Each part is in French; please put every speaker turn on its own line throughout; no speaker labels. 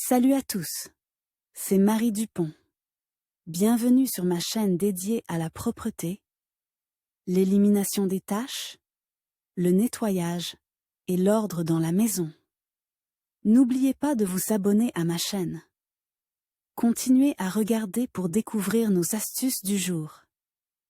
Salut à tous, c'est Marie Dupont. Bienvenue sur ma chaîne dédiée à la propreté, l'élimination des taches, le nettoyage et l'ordre dans la maison. N'oubliez pas de vous abonner à ma chaîne. Continuez à regarder pour découvrir nos astuces du jour.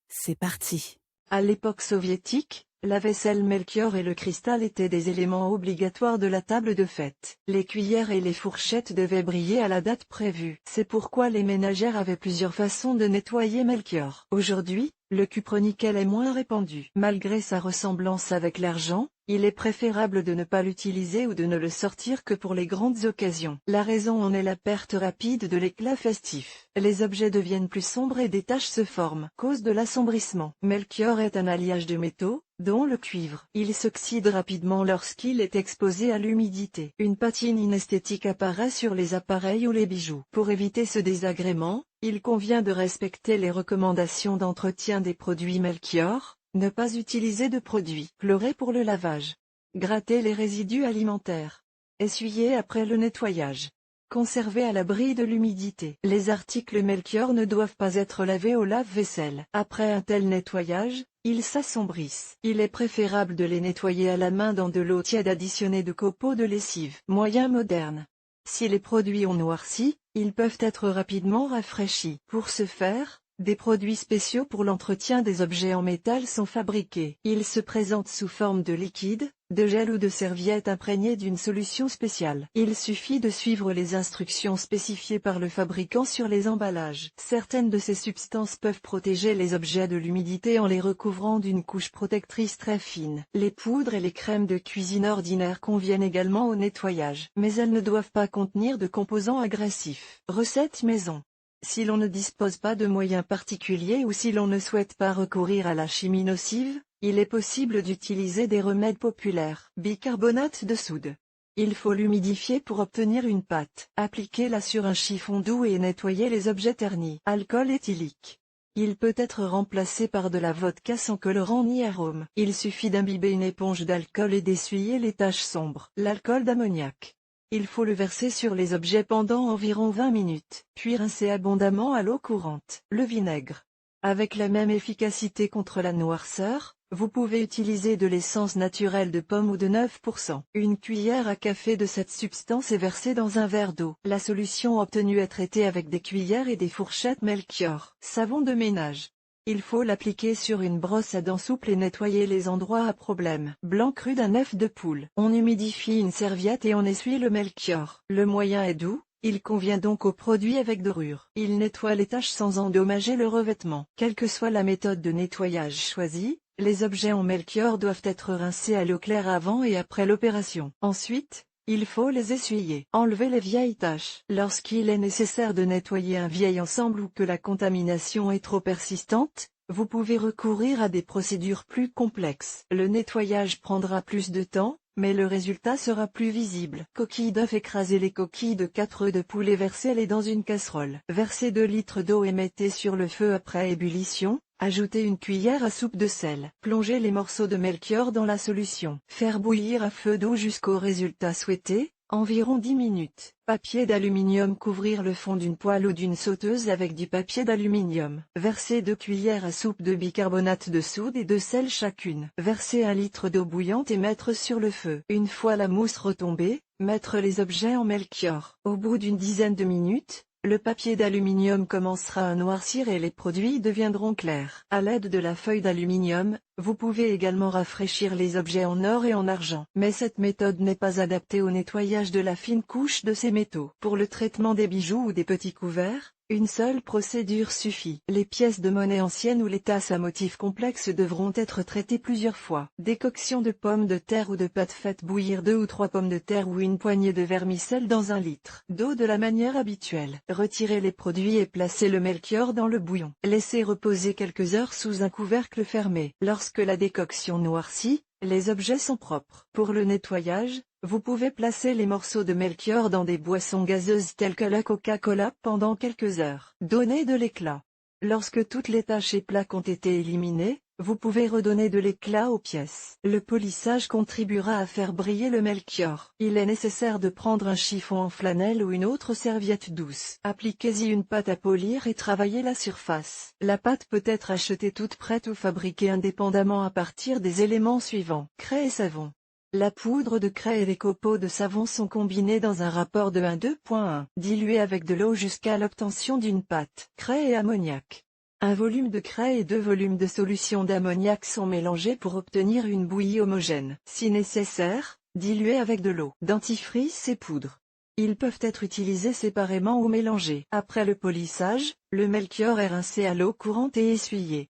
C'est parti.
À l'époque soviétique, la vaisselle Melchior et le cristal étaient des éléments obligatoires de la table de fête. Les cuillères et les fourchettes devaient briller à la date prévue. C'est pourquoi les ménagères avaient plusieurs façons de nettoyer Melchior. Aujourd'hui, le cupronickel est moins répandu. Malgré sa ressemblance avec l'argent, il est préférable de ne pas l'utiliser ou de ne le sortir que pour les grandes occasions. La raison en est la perte rapide de l'éclat festif. Les objets deviennent plus sombres et des taches se forment, cause de l'assombrissement. Melchior est un alliage de métaux, dont le cuivre. Il s'oxyde rapidement lorsqu'il est exposé à l'humidité. Une patine inesthétique apparaît sur les appareils ou les bijoux. Pour éviter ce désagrément, il convient de respecter les recommandations d'entretien des produits Melchior. Ne pas utiliser de produits chlorés pour le lavage. Gratter les résidus alimentaires. Essuyer après le nettoyage. Conserver à l'abri de l'humidité. Les articles Melchior ne doivent pas être lavés au lave-vaisselle. Après un tel nettoyage, ils s'assombrissent. Il est préférable de les nettoyer à la main dans de l'eau tiède additionnée de copeaux de lessive. Moyen moderne. Si les produits ont noirci, ils peuvent être rapidement rafraîchis. Pour ce faire, des produits spéciaux pour l'entretien des objets en métal sont fabriqués. Ils se présentent sous forme de liquide, de gel ou de serviette imprégnée d'une solution spéciale. Il suffit de suivre les instructions spécifiées par le fabricant sur les emballages. Certaines de ces substances peuvent protéger les objets de l'humidité en les recouvrant d'une couche protectrice très fine. Les poudres et les crèmes de cuisine ordinaires conviennent également au nettoyage, mais elles ne doivent pas contenir de composants agressifs. Recette maison. Si l'on ne dispose pas de moyens particuliers ou si l'on ne souhaite pas recourir à la chimie nocive, il est possible d'utiliser des remèdes populaires. Bicarbonate de soude. Il faut l'humidifier pour obtenir une pâte. Appliquez-la sur un chiffon doux et nettoyez les objets ternis. Alcool éthylique. Il peut être remplacé par de la vodka sans colorant ni arôme. Il suffit d'imbiber une éponge d'alcool et d'essuyer les taches sombres. L'alcool d'ammoniac. Il faut le verser sur les objets pendant environ 20 minutes, puis rincer abondamment à l'eau courante. Le vinaigre. Avec la même efficacité contre la noirceur, vous pouvez utiliser de l'essence naturelle de pomme ou de 9%. Une cuillère à café de cette substance est versée dans un verre d'eau. La solution obtenue est traitée avec des cuillères et des fourchettes Melchior. Savon de ménage. Il faut l'appliquer sur une brosse à dents souple et nettoyer les endroits à problème. Blanc cru d'un œuf de poule. On humidifie une serviette et on essuie le Melchior. Le moyen est doux, il convient donc aux produits avec dorure. Il nettoie les taches sans endommager le revêtement. Quelle que soit la méthode de nettoyage choisie, les objets en Melchior doivent être rincés à l'eau claire avant et après l'opération. Ensuite, il faut les essuyer. Enlever les vieilles taches. Lorsqu'il est nécessaire de nettoyer un vieil ensemble ou que la contamination est trop persistante, vous pouvez recourir à des procédures plus complexes. Le nettoyage prendra plus de temps, mais le résultat sera plus visible. Coquilles d'œufs. Écrasez les coquilles de 4 œufs de poule et versez-les dans une casserole. Versez 2 litres d'eau et mettez sur le feu après ébullition. Ajoutez une cuillère à soupe de sel. Plongez les morceaux de Melchior dans la solution. Faire bouillir à feu doux jusqu'au résultat souhaité, environ 10 minutes. Papier d'aluminium. Couvrir le fond d'une poêle ou d'une sauteuse avec du papier d'aluminium. Verser 2 cuillères à soupe de bicarbonate de soude et de sel chacune. Verser 1 litre d'eau bouillante et mettre sur le feu. Une fois la mousse retombée, mettre les objets en Melchior. Au bout d'une dizaine de minutes, le papier d'aluminium commencera à noircir et les produits deviendront clairs. À l'aide de la feuille d'aluminium, vous pouvez également rafraîchir les objets en or et en argent. Mais cette méthode n'est pas adaptée au nettoyage de la fine couche de ces métaux. Pour le traitement des bijoux ou des petits couverts, une seule procédure suffit. Les pièces de monnaie anciennes ou les tasses à motifs complexes devront être traitées plusieurs fois. Décoction de pommes de terre ou de pâte. Faites bouillir 2 ou 3 pommes de terre ou une poignée de vermicelle dans 1 litre d'eau de la manière habituelle. Retirez les produits et placez le Melchior dans le bouillon. Laissez reposer quelques heures sous un couvercle fermé. Lorsque la décoction noircit, les objets sont propres. Pour le nettoyage, vous pouvez placer les morceaux de Melchior dans des boissons gazeuses telles que la Coca-Cola pendant quelques heures. Donnez de l'éclat. Lorsque toutes les taches et plaques ont été éliminées, Vous pouvez redonner de l'éclat aux pièces. Le polissage contribuera à faire briller le Melchior. Il est nécessaire de prendre un chiffon en flanelle ou une autre serviette douce. Appliquez-y une pâte à polir et travaillez la surface. La pâte peut être achetée toute prête ou fabriquée indépendamment à partir des éléments suivants. Craie et savon. La poudre de craie et les copeaux de savon sont combinés dans un rapport de 1:2.1, dilués avec de l'eau jusqu'à l'obtention d'une pâte. Craie et ammoniac. Un volume de craie et 2 volumes de solution d'ammoniac sont mélangés pour obtenir une bouillie homogène. Si nécessaire, dilués avec de l'eau. Dentifrice et poudre. Ils peuvent être utilisés séparément ou mélangés. Après le polissage, le Melchior est rincé à l'eau courante et essuyé.